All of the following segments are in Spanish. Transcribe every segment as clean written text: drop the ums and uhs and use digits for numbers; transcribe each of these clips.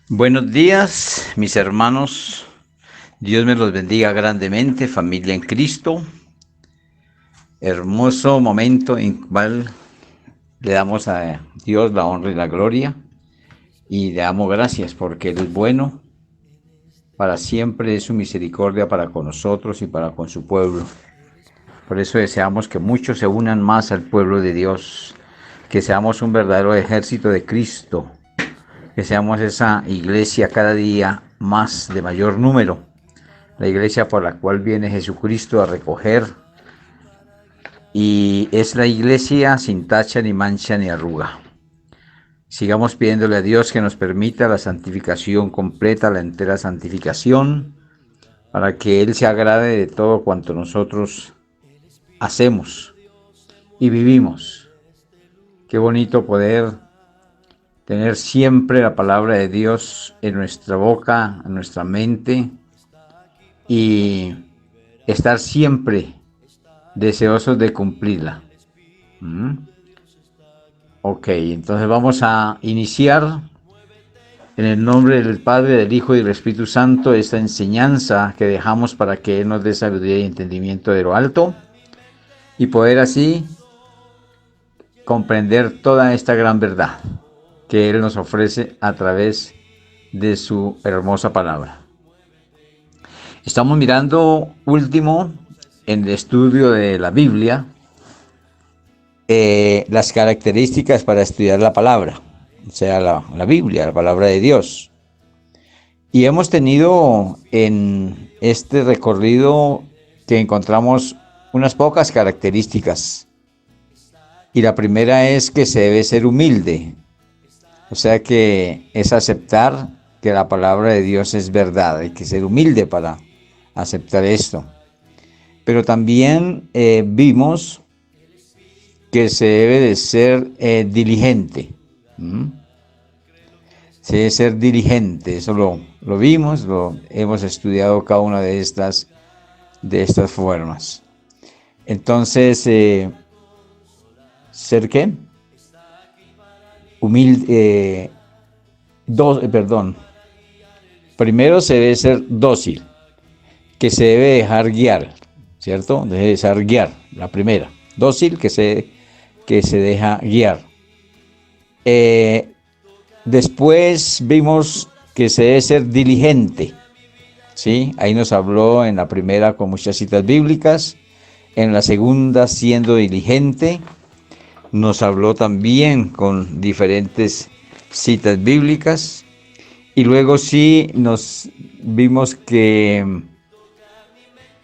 Buenos días, mis hermanos. Dios me los bendiga grandemente, familia en Cristo. Hermoso momento en cual le damos a Dios la honra y la gloria y le damos gracias porque Él es bueno. Para siempre es su misericordia para con nosotros y para con su pueblo. Por eso deseamos que muchos se unan más al pueblo de Dios, que seamos un verdadero ejército de Cristo, que seamos esa iglesia cada día más de mayor número, la iglesia por la cual viene Jesucristo a recoger, y es la iglesia sin tacha ni mancha ni arruga. Sigamos pidiéndole a Dios que nos permita la santificación completa, la entera santificación, para que Él se agrade de todo cuanto nosotros hacemos y vivimos. Qué bonito poder tener siempre la palabra de Dios en nuestra boca, en nuestra mente, y estar siempre deseosos de cumplirla. Ok, entonces vamos a iniciar en el nombre del Padre, del Hijo y del Espíritu Santo esta enseñanza que dejamos para que Él nos dé sabiduría y entendimiento de lo alto y poder así comprender toda esta gran verdad que Él nos ofrece a través de su hermosa palabra. Estamos mirando último en el estudio de la Biblia las características para estudiar la palabra, o sea, la Biblia, la palabra de Dios. Y hemos tenido en este recorrido que encontramos unas pocas características. Y la primera es que se debe ser humilde, o sea que es aceptar que la palabra de Dios es verdad, hay que ser humilde para aceptar esto. Pero también vimos que se debe de ser diligente. Se debe ser diligente, eso lo vimos, lo hemos estudiado cada una de estas formas. Entonces, ¿ser qué? Humilde, primero se debe ser dócil, que se debe dejar guiar, ¿cierto? Debe dejar guiar, la primera. Dócil, que se deja guiar. Después vimos que se debe ser diligente, ¿sí? Ahí nos habló en la primera con muchas citas bíblicas, en la segunda siendo diligente, nos habló también con diferentes citas bíblicas, y luego sí nos vimos que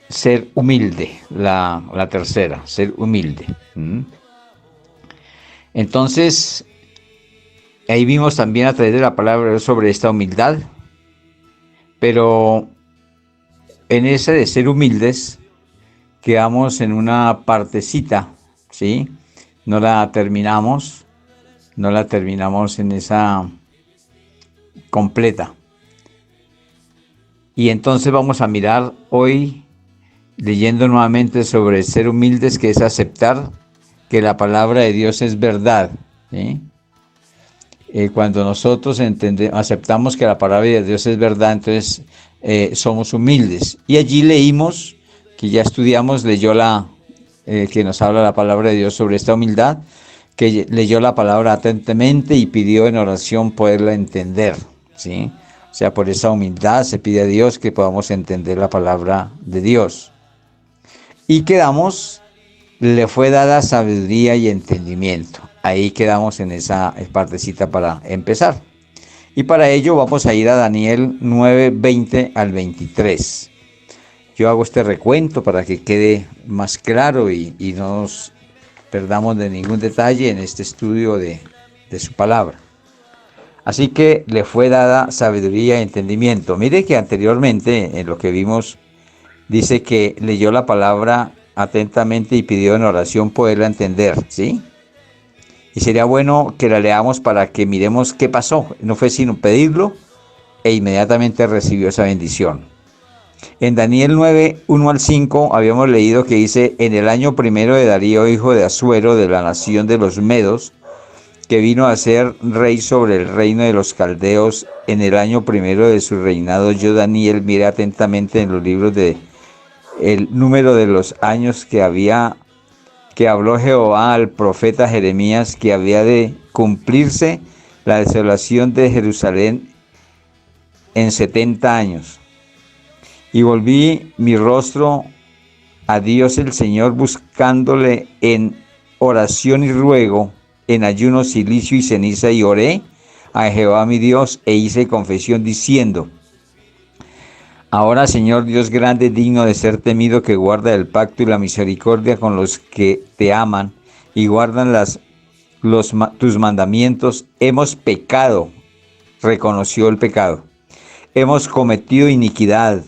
ser humilde, la tercera, ser humilde. Entonces, ahí vimos también a través de la palabra sobre esta humildad, pero en ese de ser humildes quedamos en una partecita, ¿sí? No la terminamos en esa completa. Y entonces vamos a mirar hoy, leyendo nuevamente sobre ser humildes, que es aceptar que la palabra de Dios es verdad, ¿sí? Cuando nosotros aceptamos que la palabra de Dios es verdad, entonces somos humildes. Y allí leímos, que ya estudiamos, que nos habla la palabra de Dios sobre esta humildad, que leyó la palabra atentamente y pidió en oración poderla entender, ¿sí? O sea, por esa humildad se pide a Dios que podamos entender la palabra de Dios. Y le fue dada sabiduría y entendimiento. Ahí quedamos en esa partecita para empezar. Y para ello vamos a ir a Daniel 9, 20 al 23. Yo hago este recuento para que quede más claro y no nos perdamos de ningún detalle en este estudio de su palabra. Así que le fue dada sabiduría y entendimiento. Mire que anteriormente en lo que vimos dice que leyó la palabra atentamente y pidió en oración poderla entender, ¿sí? Y sería bueno que la leamos para que miremos qué pasó. No fue sino pedirlo e inmediatamente recibió esa bendición. En Daniel 9, 1 al 5 habíamos leído que dice: en el año primero de Darío, hijo de Asuero, de la nación de los Medos, que vino a ser rey sobre el reino de los caldeos en el año primero de su reinado. Yo, Daniel, miré atentamente en los libros de el número de los años que habló Jehová al profeta Jeremías, que había de cumplirse la desolación de Jerusalén en 70 años. Y volví mi rostro a Dios el Señor, buscándole en oración y ruego, en ayuno, silicio y ceniza, y oré a Jehová mi Dios, e hice confesión diciendo: ahora, Señor Dios grande, digno de ser temido, que guarda el pacto y la misericordia con los que te aman y guardan tus mandamientos, hemos pecado, reconoció el pecado. Hemos cometido iniquidad,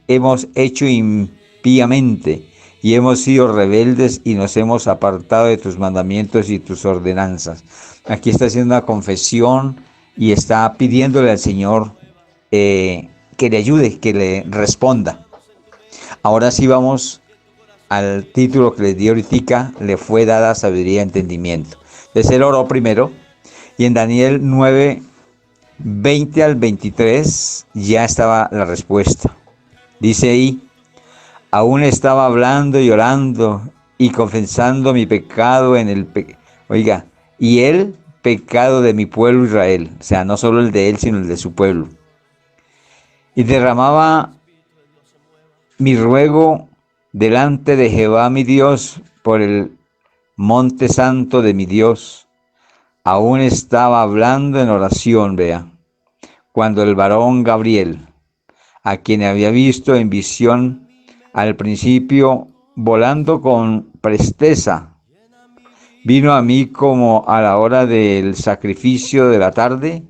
hemos hecho impíamente y hemos sido rebeldes y nos hemos apartado de tus mandamientos y tus ordenanzas. Aquí está haciendo una confesión y está pidiéndole al Señor que le ayude, que le responda. Ahora sí vamos al título que les di ahorita: le fue dada sabiduría y entendimiento. Entonces él oró primero, y en Daniel 9, 20 al 23 ya estaba la respuesta. Dice ahí: aún estaba hablando y orando y confesando mi pecado oiga, y el pecado de mi pueblo Israel, o sea, no solo el de él, sino el de su pueblo. Y derramaba mi ruego delante de Jehová mi Dios por el monte santo de mi Dios. Aún estaba hablando en oración, vea, cuando el varón Gabriel, a quien había visto en visión al principio volando con presteza, vino a mí como a la hora del sacrificio de la tarde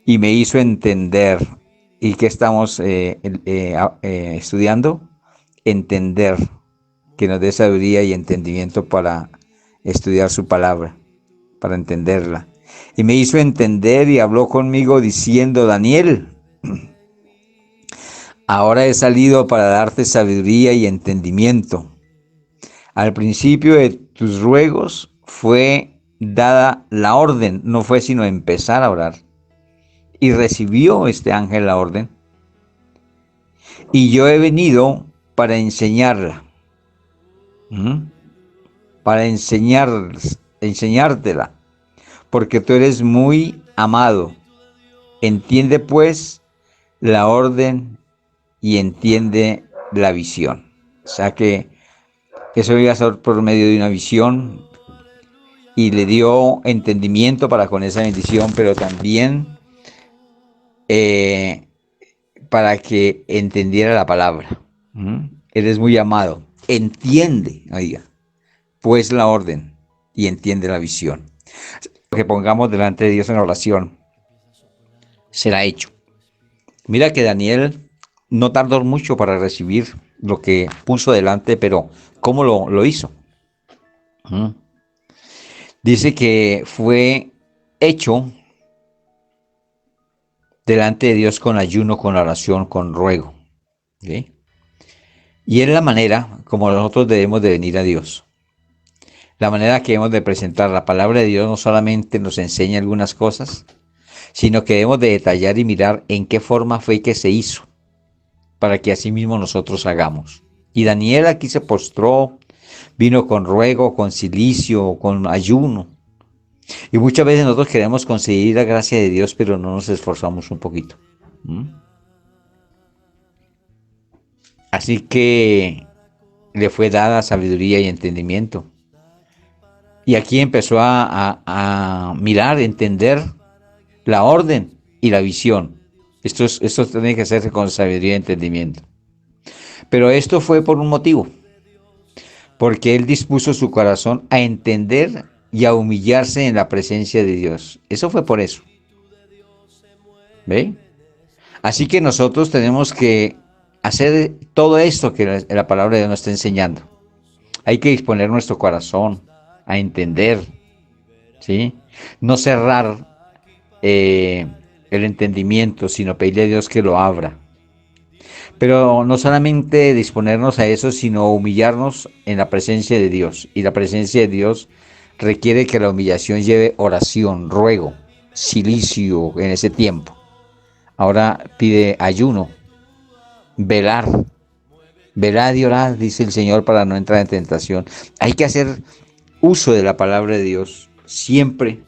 y me hizo entender. ¿Y qué estamos estudiando? Entender, que nos dé sabiduría y entendimiento para estudiar su palabra, para entenderla. Y me hizo entender y habló conmigo diciendo: Daniel, ahora he salido para darte sabiduría y entendimiento. Al principio de tus ruegos fue dada la orden, no fue sino empezar a orar. Y recibió este ángel la orden. Y yo he venido para enseñarla, para enseñártela, porque tú eres muy amado. Entiende pues la orden y entiende la visión. O sea que eso iba a ser por medio de una visión, y le dio entendimiento para con esa bendición, pero también para que entendiera la palabra. Eres muy amado. Entiende, oiga, pues la orden y entiende la visión. Lo que pongamos delante de Dios en oración será hecho. Mira que Daniel no tardó mucho para recibir lo que puso delante, pero ¿cómo lo hizo? Dice que fue hecho delante de Dios con ayuno, con oración, con ruego. ¿Okay? Y es la manera como nosotros debemos de venir a Dios. La manera que debemos de presentar la palabra de Dios no solamente nos enseña algunas cosas, sino que debemos de detallar y mirar en qué forma fue que se hizo, para que así mismo nosotros hagamos. Y Daniel aquí se postró, vino con ruego, con cilicio, con ayuno. Y muchas veces nosotros queremos conseguir la gracia de Dios, pero no nos esforzamos un poquito. Así que le fue dada sabiduría y entendimiento. Y aquí empezó a mirar, entender la orden y la visión. Esto tiene que hacerse con sabiduría y entendimiento. Pero esto fue por un motivo. Porque él dispuso su corazón a entender y a humillarse en la presencia de Dios. Eso fue por eso. ¿Ve? Así que nosotros tenemos que hacer todo esto que la palabra de Dios nos está enseñando. Hay que disponer nuestro corazón a entender, ¿sí? No cerrar el entendimiento, sino pedirle a Dios que lo abra. Pero no solamente disponernos a eso, sino humillarnos en la presencia de Dios. Y la presencia de Dios requiere que la humillación lleve oración, ruego, silicio en ese tiempo. Ahora pide ayuno, velar, velad y orad, dice el Señor, para no entrar en tentación. Hay que hacer uso de la palabra de Dios siempre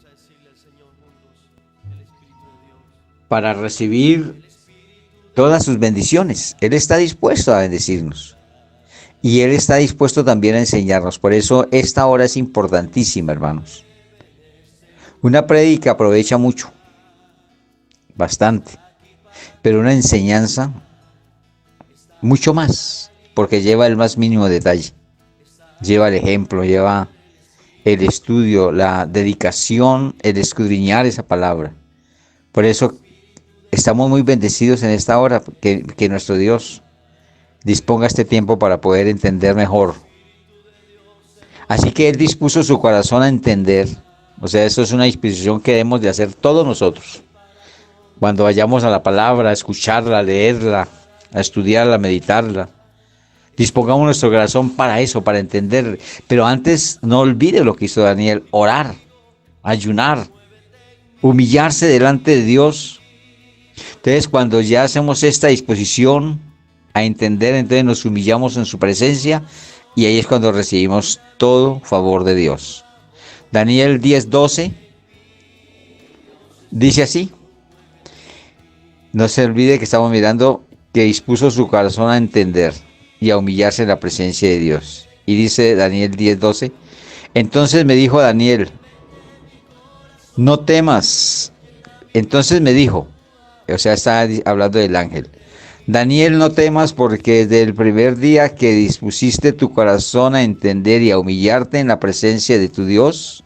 para recibir todas sus bendiciones. Él está dispuesto a bendecirnos y Él está dispuesto también a enseñarnos. Por eso esta hora es importantísima, hermanos. Una prédica aprovecha mucho, bastante, pero una enseñanza mucho más, porque lleva el más mínimo detalle, lleva el ejemplo, lleva el estudio, la dedicación, el escudriñar esa palabra. Por eso estamos muy bendecidos en esta hora, que nuestro Dios disponga este tiempo para poder entender mejor. Así que Él dispuso su corazón a entender. O sea, eso es una disposición que debemos de hacer todos nosotros. Cuando vayamos a la palabra, a escucharla, a leerla, a estudiarla, a meditarla, dispongamos nuestro corazón para eso, para entender. Pero antes no olvide lo que hizo Daniel: orar, ayunar, humillarse delante de Dios. Entonces, cuando ya hacemos esta disposición a entender, entonces nos humillamos en su presencia y ahí es cuando recibimos todo favor de Dios. Daniel 10:12 dice así: no se olvide que estamos mirando que dispuso su corazón a entender y a humillarse en la presencia de Dios. Y dice Daniel 10:12: entonces me dijo Daniel, no temas. Entonces me dijo, o sea, está hablando del ángel: Daniel, no temas, porque desde el primer día que dispusiste tu corazón a entender y a humillarte en la presencia de tu Dios,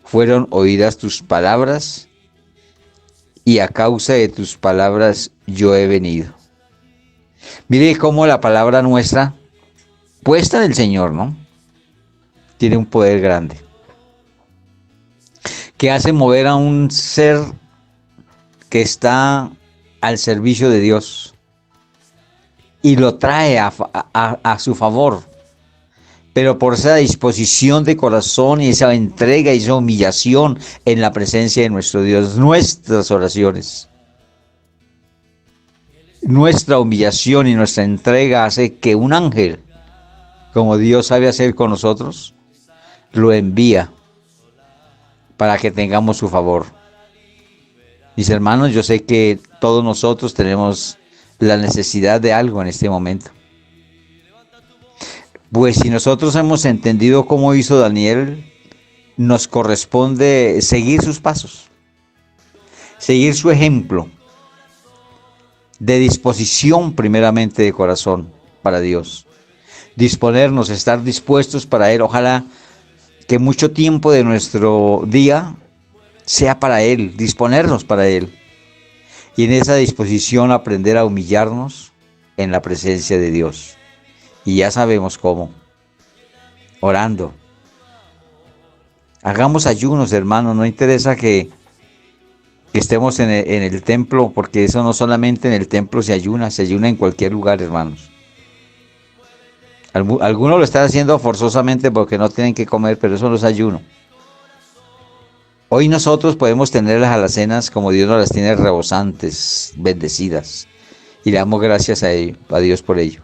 fueron oídas tus palabras, y a causa de tus palabras yo he venido. Mire cómo la palabra nuestra, puesta en el Señor, ¿no?, tiene un poder grande, que hace mover a un ser que está al servicio de Dios y lo trae a su favor, pero por esa disposición de corazón y esa entrega y esa humillación en la presencia de nuestro Dios. Nuestras oraciones, nuestra humillación y nuestra entrega hace que un ángel, como Dios sabe hacer con nosotros, lo envía para que tengamos su favor. Mis hermanos, yo sé que todos nosotros tenemos la necesidad de algo en este momento. Pues si nosotros hemos entendido cómo hizo Daniel, nos corresponde seguir sus pasos, seguir su ejemplo de disposición primeramente de corazón para Dios. Disponernos, estar dispuestos para Él. Ojalá que mucho tiempo de nuestro día sea para Él, disponernos para Él. Y en esa disposición aprender a humillarnos en la presencia de Dios. Y ya sabemos cómo: orando. Hagamos ayunos, hermanos. No interesa que estemos en el templo, porque eso no solamente en el templo se ayuna en cualquier lugar, hermanos. Algunos lo están haciendo forzosamente porque no tienen que comer, pero eso no es ayuno. Hoy nosotros podemos tener las alacenas como Dios nos las tiene, rebosantes, bendecidas, y le damos gracias a Dios por ello.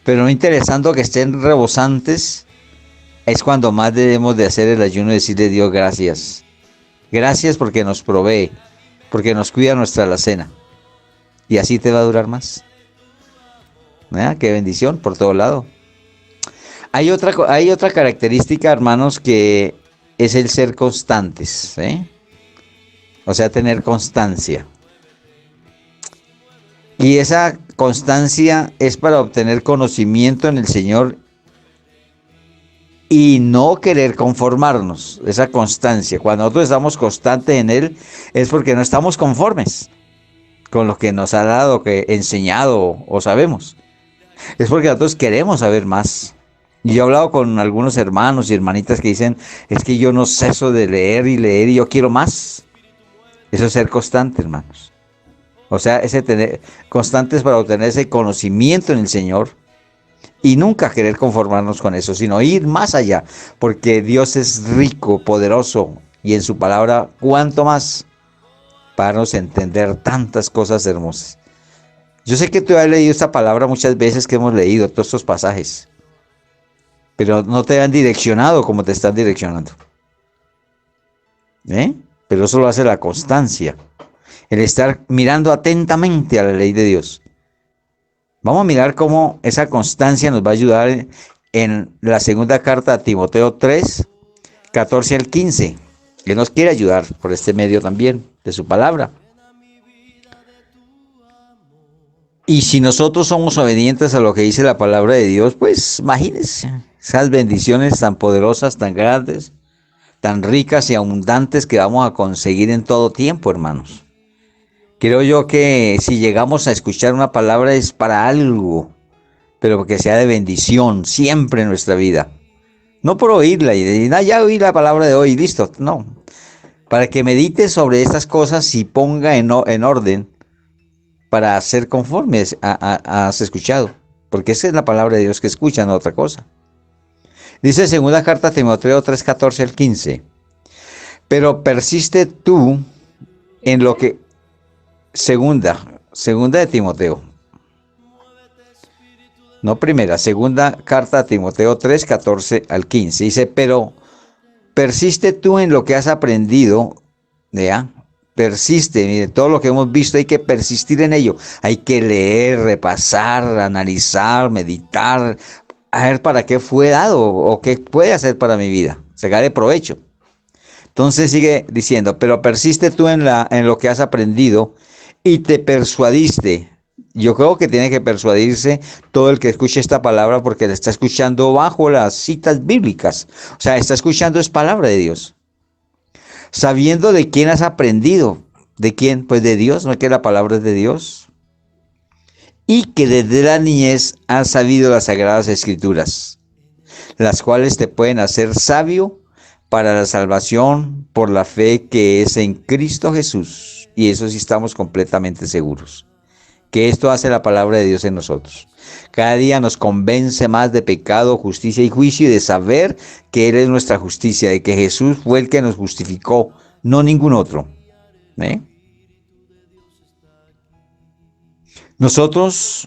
Pero no interesando que estén rebosantes, es cuando más debemos de hacer el ayuno y decirle a Dios gracias. Gracias porque nos provee, porque nos cuida nuestra alacena. Y así te va a durar más. ¿Verdad? Qué bendición por todo lado. Hay otra característica, hermanos, que es el ser constantes, ¿eh? O sea, tener constancia. Y esa constancia es para obtener conocimiento en el Señor y no querer conformarnos. Esa constancia, cuando nosotros estamos constantes en Él, es porque no estamos conformes con lo que nos ha dado, que enseñado o sabemos. Es porque nosotros queremos saber más. Y yo he hablado con algunos hermanos y hermanitas que dicen: es que yo no ceso de leer y yo quiero más. Eso es ser constante, hermanos. O sea, ese tener constantes para obtener ese conocimiento en el Señor y nunca querer conformarnos con eso, sino ir más allá, porque Dios es rico, poderoso, y en su palabra, cuánto más para darnos a entender tantas cosas hermosas. Yo sé que tú has leído esta palabra muchas veces que hemos leído todos estos pasajes, pero no te han direccionado como te están direccionando. Pero eso lo hace la constancia, el estar mirando atentamente a la ley de Dios. Vamos a mirar cómo esa constancia nos va a ayudar en la segunda carta a Timoteo 3, 14 al 15. Él nos quiere ayudar por este medio también de su palabra. Y si nosotros somos obedientes a lo que dice la palabra de Dios, pues imagínense esas bendiciones tan poderosas, tan grandes, tan ricas y abundantes que vamos a conseguir en todo tiempo, hermanos. Creo yo que si llegamos a escuchar una palabra es para algo, pero que sea de bendición siempre en nuestra vida. No por oírla y decir, ya oí la palabra de hoy, listo. No, para que medite sobre estas cosas y ponga en orden para ser conformes a has escuchado. Porque esa es la palabra de Dios que escuchan, no otra cosa. Dice segunda carta a Timoteo 3, 14 al 15. Pero persiste tú en lo que... Segunda de Timoteo. No primera, segunda carta a Timoteo 3, 14 al 15. Dice, pero persiste tú en lo que has aprendido, ¿ya? Persiste, mire, todo lo que hemos visto hay que persistir en ello. Hay que leer, repasar, analizar, meditar, a ver para qué fue dado o qué puede hacer para mi vida. Sacarle provecho. Entonces sigue diciendo, pero persiste tú en lo que has aprendido y te persuadiste. Yo creo que tiene que persuadirse todo el que escuche esta palabra porque la está escuchando bajo las citas bíblicas. O sea, está escuchando es palabra de Dios. Sabiendo de quién has aprendido. ¿De quién? Pues de Dios, no es que la palabra es de Dios. Y que desde la niñez has sabido las sagradas escrituras, las cuales te pueden hacer sabio para la salvación por la fe que es en Cristo Jesús. Y eso sí estamos completamente seguros, que esto hace la palabra de Dios en nosotros. Cada día nos convence más de pecado, justicia y juicio y de saber que Él es nuestra justicia, de que Jesús fue el que nos justificó, no ningún otro. Nosotros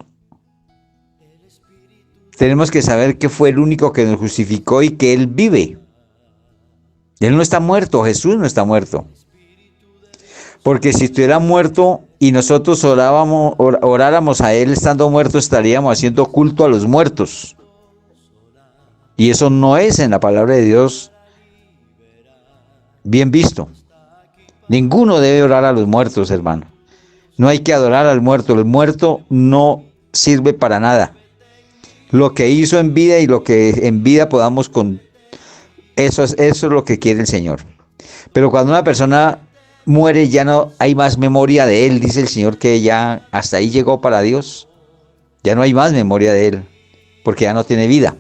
tenemos que saber que fue el único que nos justificó y que Él vive. Él no está muerto, Jesús no está muerto. Porque si estuviera muerto y nosotros oráramos a Él estando muerto, estaríamos haciendo culto a los muertos. Y eso no es en la palabra de Dios bien visto. Ninguno debe orar a los muertos, hermano. No hay que adorar al muerto. El muerto no sirve para nada. Lo que hizo en vida y lo que en vida podamos con... Eso es lo que quiere el Señor. Pero cuando una persona muere ya no hay más memoria de él, dice el Señor que ya hasta ahí llegó para Dios. Ya no hay más memoria de él, porque ya no tiene vida.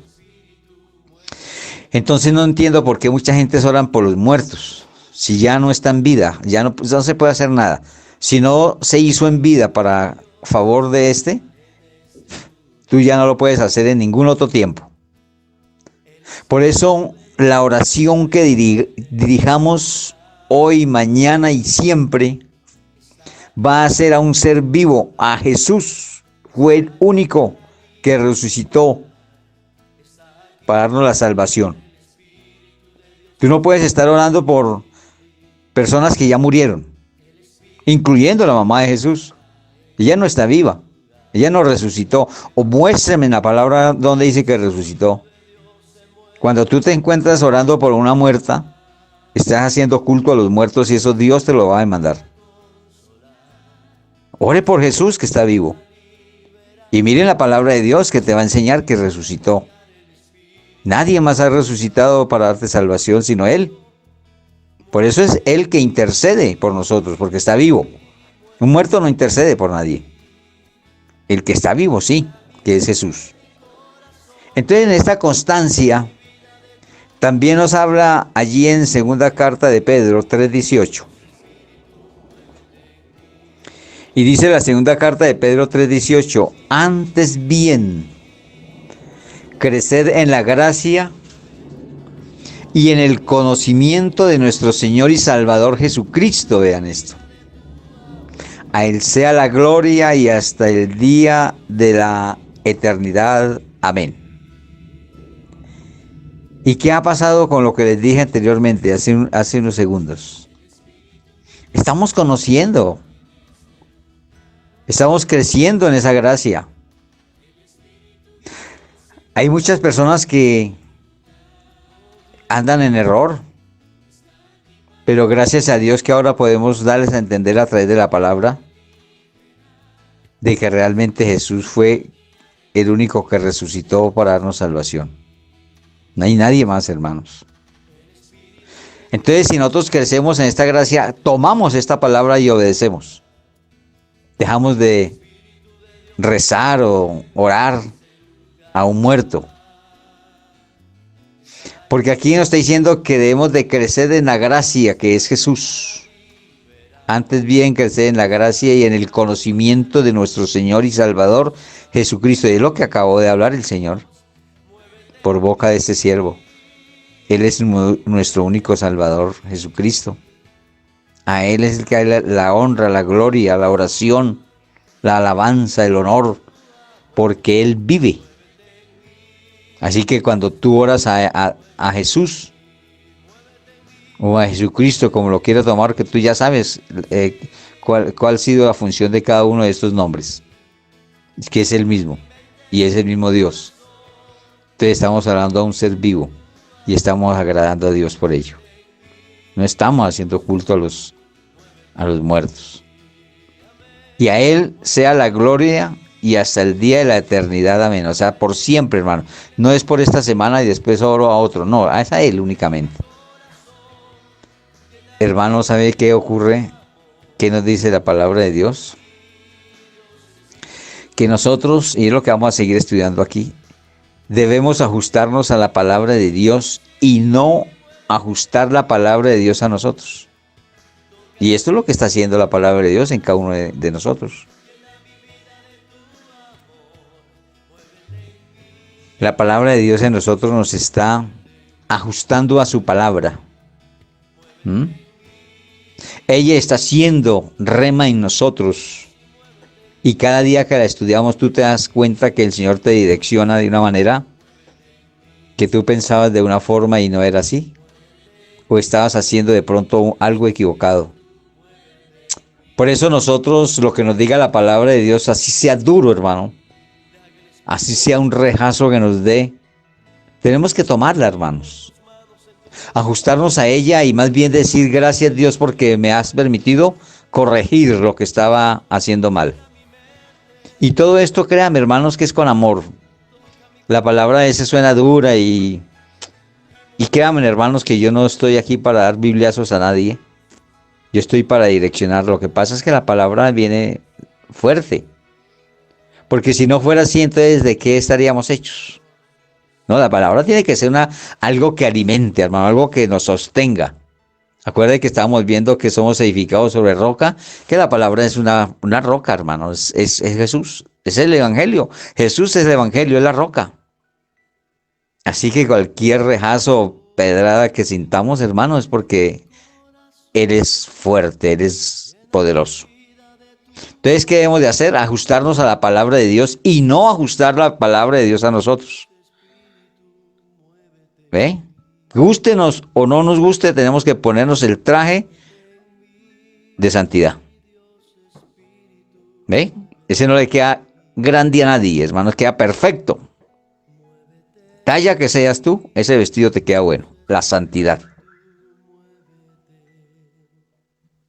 Entonces no entiendo por qué mucha gente oran por los muertos. Si ya no está en vida, ya no se puede hacer nada. Si no se hizo en vida para favor de este, tú ya no lo puedes hacer en ningún otro tiempo. Por eso la oración que dirijamos hoy, mañana y siempre va a ser a un ser vivo, a Jesús. Fue el único que resucitó para darnos la salvación. Tú no puedes estar orando por personas que ya murieron, incluyendo la mamá de Jesús. Ella no está viva, ella no resucitó. O muéstrame en la palabra donde dice que resucitó. Cuando tú te encuentras orando por una muerta, estás haciendo culto a los muertos y eso Dios te lo va a demandar. Ore por Jesús que está vivo. Y miren la palabra de Dios que te va a enseñar que resucitó. Nadie más ha resucitado para darte salvación sino Él. Por eso es Él que intercede por nosotros, porque está vivo. Un muerto no intercede por nadie. El que está vivo sí, que es Jesús. Entonces en esta constancia también nos habla allí en segunda carta de Pedro 3:18. Y dice la segunda carta de Pedro 3:18, antes bien, creced en la gracia y en el conocimiento de nuestro Señor y Salvador Jesucristo. Vean esto. A Él sea la gloria y hasta el día de la eternidad. Amén. ¿Y qué ha pasado con lo que les dije anteriormente, hace unos segundos? Estamos conociendo, estamos creciendo en esa gracia. Hay muchas personas que andan en error, pero gracias a Dios que ahora podemos darles a entender a través de la palabra de que realmente Jesús fue el único que resucitó para darnos salvación. No hay nadie más, hermanos. Entonces, si nosotros crecemos en esta gracia, tomamos esta palabra y obedecemos. Dejamos de rezar o orar a un muerto. Porque aquí nos está diciendo que debemos de crecer en la gracia que es Jesús. Antes bien, crecer en la gracia y en el conocimiento de nuestro Señor y Salvador Jesucristo. Y es lo que acabó de hablar el Señor por boca de este siervo. Él es nuestro único Salvador, Jesucristo. A Él es el que hay la honra, la gloria, la oración, la alabanza, el honor, porque Él vive. Así que cuando tú oras a Jesús o a Jesucristo, como lo quieras tomar, que tú ya sabes cuál ha sido la función de cada uno de estos nombres, es que es el mismo y es el mismo Dios. Entonces estamos hablando a un ser vivo y estamos agradando a Dios por ello. No estamos haciendo culto a los muertos. Y a Él sea la gloria y hasta el día de la eternidad. Amén. O sea, por siempre, hermano. No es por esta semana y después oro a otro. No, es a Él únicamente. Hermano, ¿sabe qué ocurre? ¿Qué nos dice la palabra de Dios? Que nosotros, y es lo que vamos a seguir estudiando aquí, debemos ajustarnos a la palabra de Dios y no ajustar la palabra de Dios a nosotros. Y esto es lo que está haciendo la palabra de Dios en cada uno de nosotros. La palabra de Dios en nosotros nos está ajustando a su palabra. Ella está siendo rema en nosotros. Y cada día que la estudiamos tú te das cuenta que el Señor te direcciona de una manera que tú pensabas de una forma y no era así. O estabas haciendo de pronto algo equivocado. Por eso nosotros, lo que nos diga la palabra de Dios, así sea duro, hermano, así sea un rejazo que nos dé, tenemos que tomarla, hermanos. Ajustarnos a ella y más bien decir gracias Dios porque me has permitido corregir lo que estaba haciendo mal. Y todo esto, créanme, hermanos, que es con amor. La palabra esa suena dura y créanme, hermanos, que yo no estoy aquí para dar bibliazos a nadie. Yo estoy para direccionar. Lo que pasa es que la palabra viene fuerte. Porque si no fuera así, entonces ¿de qué estaríamos hechos? No, la palabra tiene que ser algo que alimente, hermano, algo que nos sostenga. Acuérdense que estábamos viendo que somos edificados sobre roca, que la palabra es una roca, hermano, es Jesús, es el Evangelio. Jesús es el Evangelio, es la roca. Así que cualquier rejazo o pedrada que sintamos, hermano, es porque Él es fuerte, Él es poderoso. Entonces, ¿qué debemos de hacer? Ajustarnos a la palabra de Dios y no ajustar la palabra de Dios a nosotros. ¿Ve? Gústenos o no nos guste, tenemos que ponernos el traje de santidad. ¿Ve? Ese no le queda grande a nadie, hermano, queda perfecto. Talla que seas tú, ese vestido te queda bueno, la santidad.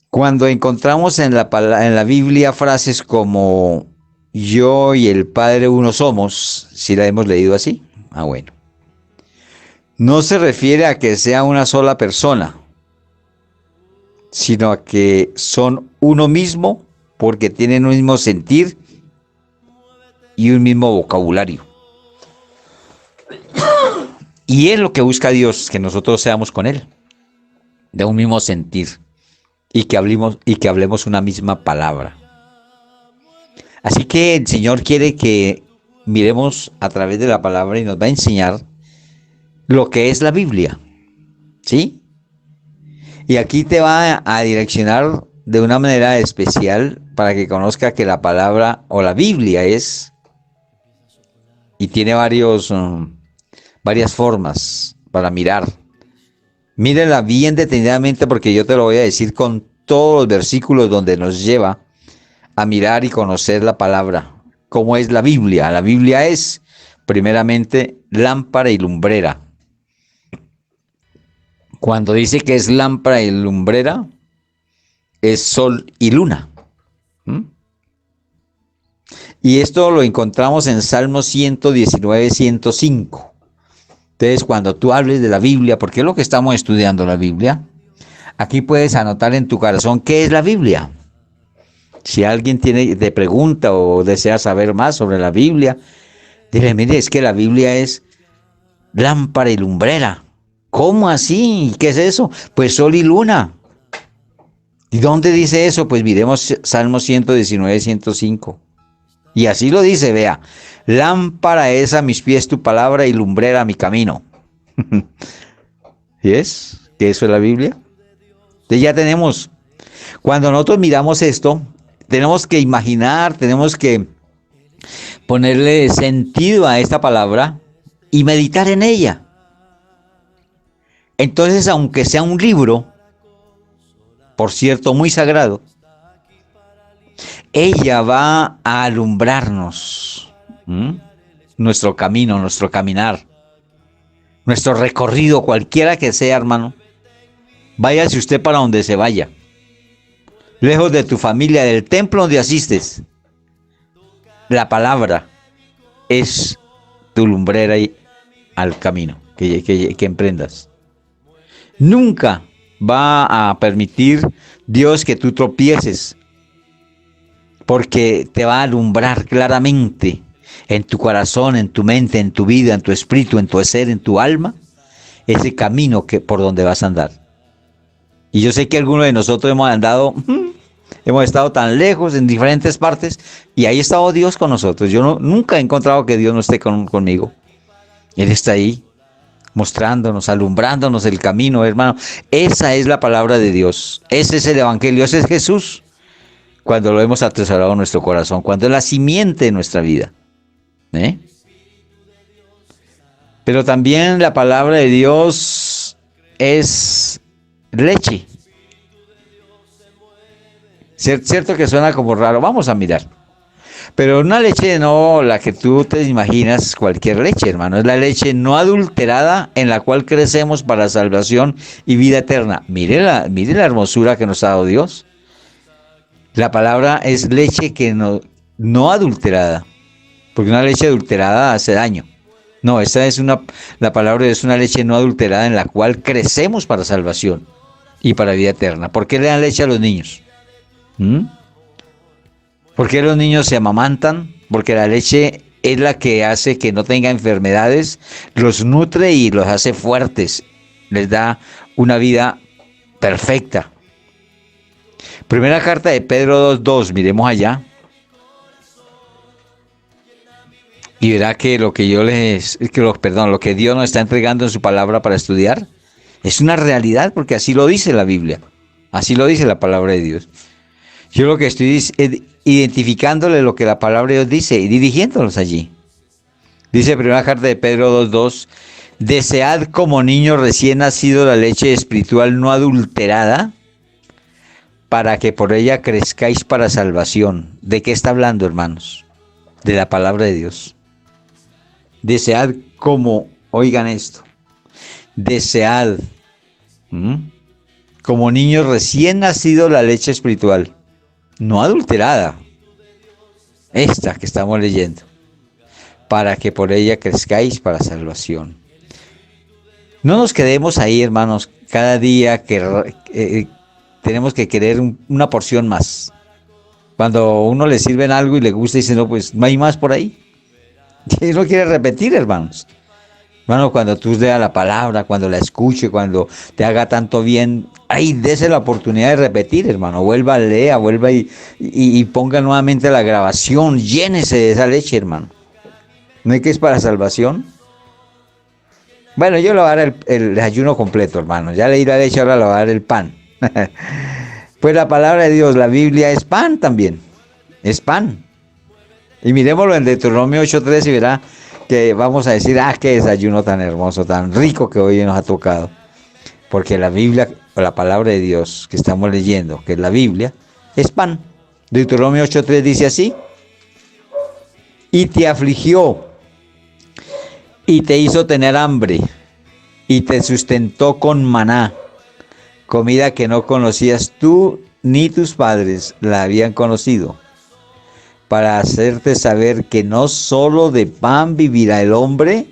Cuando encontramos en la Biblia frases como yo y el Padre uno somos, si la hemos leído así, bueno. No se refiere a que sea una sola persona, sino a que son uno mismo porque tienen un mismo sentir y un mismo vocabulario. Y es lo que busca Dios, que nosotros seamos con Él, de un mismo sentir y que hablemos una misma palabra. Así que el Señor quiere que miremos a través de la palabra y nos va a enseñar lo que es la Biblia, ¿sí? Y aquí te va a direccionar de una manera especial para que conozca que la palabra o la Biblia es, y tiene varias formas para mirar. Mírenla bien detenidamente porque yo te lo voy a decir con todos los versículos donde nos lleva a mirar y conocer la palabra. ¿Cómo es la Biblia? La Biblia es, primeramente, lámpara y lumbrera. Cuando dice que es lámpara y lumbrera, es sol y luna. ¿Mm? Y esto lo encontramos en Salmos 119, 105. Entonces, cuando tú hables de la Biblia, porque es lo que estamos estudiando, la Biblia, aquí puedes anotar en tu corazón qué es la Biblia. Si alguien te pregunta o desea saber más sobre la Biblia, dile, mire, es que la Biblia es lámpara y lumbrera. ¿Cómo así? ¿Qué es eso? Pues sol y luna. ¿Y dónde dice eso? Pues miremos Salmo 119, 105. Y así lo dice, vea. Lámpara es a mis pies tu palabra y lumbrera a mi camino. ¿Sí es? ¿Que eso es la Biblia? Entonces ya tenemos. Cuando nosotros miramos esto, tenemos que imaginar, tenemos que ponerle sentido a esta palabra y meditar en ella. Entonces, aunque sea un libro, por cierto, muy sagrado, ella va a alumbrarnos nuestro camino, nuestro caminar, nuestro recorrido, cualquiera que sea, hermano. Váyase usted para donde se vaya, lejos de tu familia, del templo donde asistes. La palabra es tu lumbrera al camino que emprendas. Nunca va a permitir Dios que tú tropieces, porque te va a alumbrar claramente en tu corazón, en tu mente, en tu vida, en tu espíritu, en tu ser, en tu alma, ese camino por donde vas a andar. Y yo sé que algunos de nosotros hemos estado tan lejos en diferentes partes y ahí ha estado Dios con nosotros. Yo nunca he encontrado que Dios no esté conmigo. Él está ahí, mostrándonos, alumbrándonos el camino, hermano. Esa es la palabra de Dios. Ese es el Evangelio, ese es Jesús. Cuando lo hemos atesorado en nuestro corazón, cuando es la simiente de nuestra vida. Pero también la palabra de Dios es leche. Cierto que suena como raro, vamos a mirar. Pero una leche no la que tú te imaginas, cualquier leche, hermano. Es la leche no adulterada en la cual crecemos para salvación y vida eterna. Mire la hermosura que nos ha dado Dios. La palabra es leche que no adulterada, porque una leche adulterada hace daño. No, la palabra es una leche no adulterada en la cual crecemos para salvación y para vida eterna. ¿Por qué le dan leche a los niños? ¿Por qué los niños se amamantan? Porque la leche es la que hace que no tengan enfermedades, los nutre y los hace fuertes, les da una vida perfecta. Primera carta de Pedro 2:2, miremos allá. Y verá que lo que lo que Dios nos está entregando en su palabra para estudiar es una realidad, porque así lo dice la Biblia. Así lo dice la palabra de Dios. Yo lo que estoy es identificándole lo que la palabra de Dios dice y dirigiéndolos allí. Dice primera carta de Pedro 2:2, desead como niño recién nacido la leche espiritual no adulterada, para que por ella crezcáis para salvación. ¿De qué está hablando, hermanos? De la palabra de Dios. Desead oigan esto, desead como niños recién nacido la leche espiritual, no adulterada, esta que estamos leyendo, para que por ella crezcáis para salvación. No nos quedemos ahí, hermanos, cada día que tenemos que querer una porción más. Cuando uno le sirven algo y le gusta, dice, no, pues no hay más por ahí. Y uno quiere repetir, hermanos. Hermano, cuando tú leas la palabra, cuando la escuche, cuando te haga tanto bien, dese la oportunidad de repetir, hermano. Vuelva, lea, vuelva y ponga nuevamente la grabación. Llénese de esa leche, hermano. ¿No hay que es para salvación? Bueno, yo le voy a dar el desayuno completo, hermano. Ya leí la leche, ahora le voy a dar el pan. Pues la palabra de Dios, la Biblia es pan también. Es pan. Y miremoslo en Deuteronomio 8:3 y verá que vamos a decir, qué desayuno tan hermoso, tan rico que hoy nos ha tocado. Porque la Biblia, o la palabra de Dios que estamos leyendo, que es la Biblia, es pan. Deuteronomio 8:3 dice así: y te afligió, y te hizo tener hambre, y te sustentó con maná, comida que no conocías tú ni tus padres la habían conocido, para hacerte saber que no solo de pan vivirá el hombre,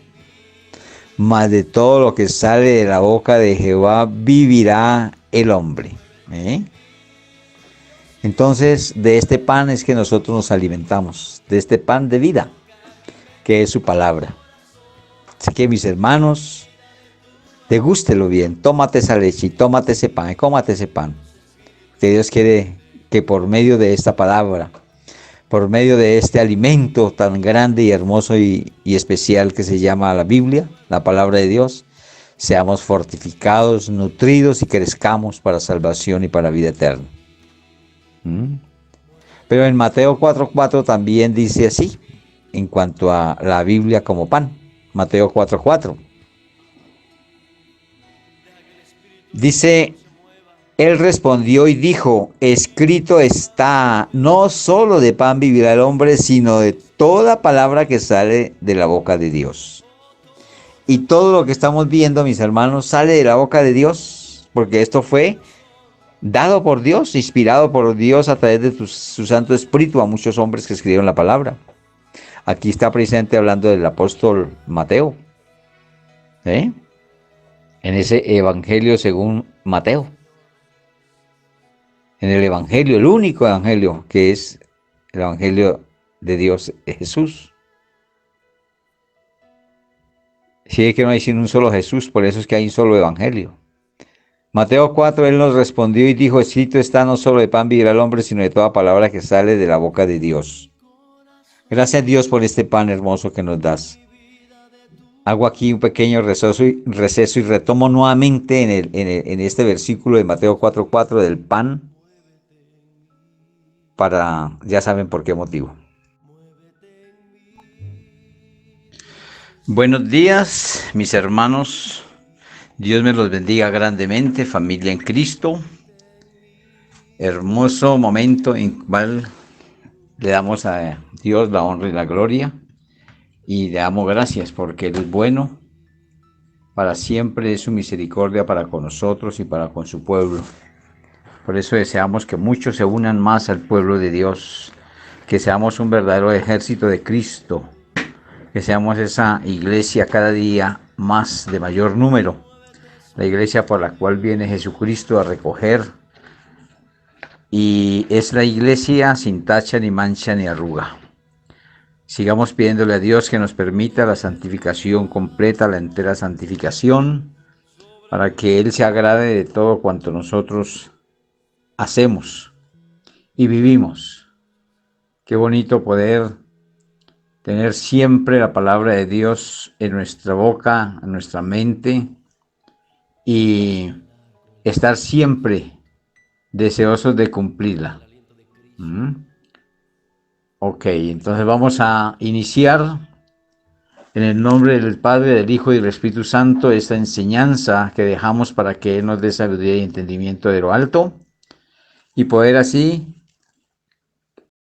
mas de todo lo que sale de la boca de Jehová vivirá el hombre. Entonces, de este pan es que nosotros nos alimentamos, de este pan de vida, que es su palabra. Así que, mis hermanos, degústelo bien, tómate esa leche y tómate ese pan y cómate ese pan. Que Dios quiere que por medio de esta palabra, por medio de este alimento tan grande y hermoso y especial que se llama la Biblia, la palabra de Dios, seamos fortificados, nutridos y crezcamos para salvación y para vida eterna. Pero en Mateo 4:4 también dice así, en cuanto a la Biblia como pan. Mateo 4:4. Dice: él respondió y dijo, escrito está, no solo de pan vivirá el hombre, sino de toda palabra que sale de la boca de Dios. Y todo lo que estamos viendo, mis hermanos, sale de la boca de Dios, porque esto fue dado por Dios, inspirado por Dios a través de su Santo Espíritu a muchos hombres que escribieron la palabra. Aquí está presente hablando del apóstol Mateo, en ese Evangelio según Mateo. En el Evangelio, el único Evangelio que es el Evangelio de Dios es Jesús. Si es que no hay sino un solo Jesús, por eso es que hay un solo Evangelio. Mateo 4, él nos respondió y dijo, escrito está, no solo de pan vivirá el hombre, sino de toda palabra que sale de la boca de Dios. Gracias a Dios por este pan hermoso que nos das. Hago aquí un pequeño receso y retomo nuevamente en este versículo de Mateo 4:4 del pan, ya saben por qué motivo. Buenos días, mis hermanos. Dios me los bendiga grandemente, familia en Cristo. Hermoso momento en cual le damos a Dios la honra y la gloria y le damos gracias porque Él es bueno. Para siempre es su misericordia para con nosotros y para con su pueblo. Por eso deseamos que muchos se unan más al pueblo de Dios, que seamos un verdadero ejército de Cristo, que seamos esa iglesia cada día más de mayor número, la iglesia por la cual viene Jesucristo a recoger, y es la iglesia sin tacha ni mancha ni arruga. Sigamos pidiéndole a Dios que nos permita la santificación completa, la entera santificación, para que Él se agrade de todo cuanto nosotros hacemos y vivimos. Qué bonito poder tener siempre la palabra de Dios en nuestra boca, en nuestra mente, y estar siempre deseosos de cumplirla. Ok, entonces vamos a iniciar en el nombre del Padre, del Hijo y del Espíritu Santo esta enseñanza que dejamos para que Él nos dé sabiduría y entendimiento de lo alto y poder así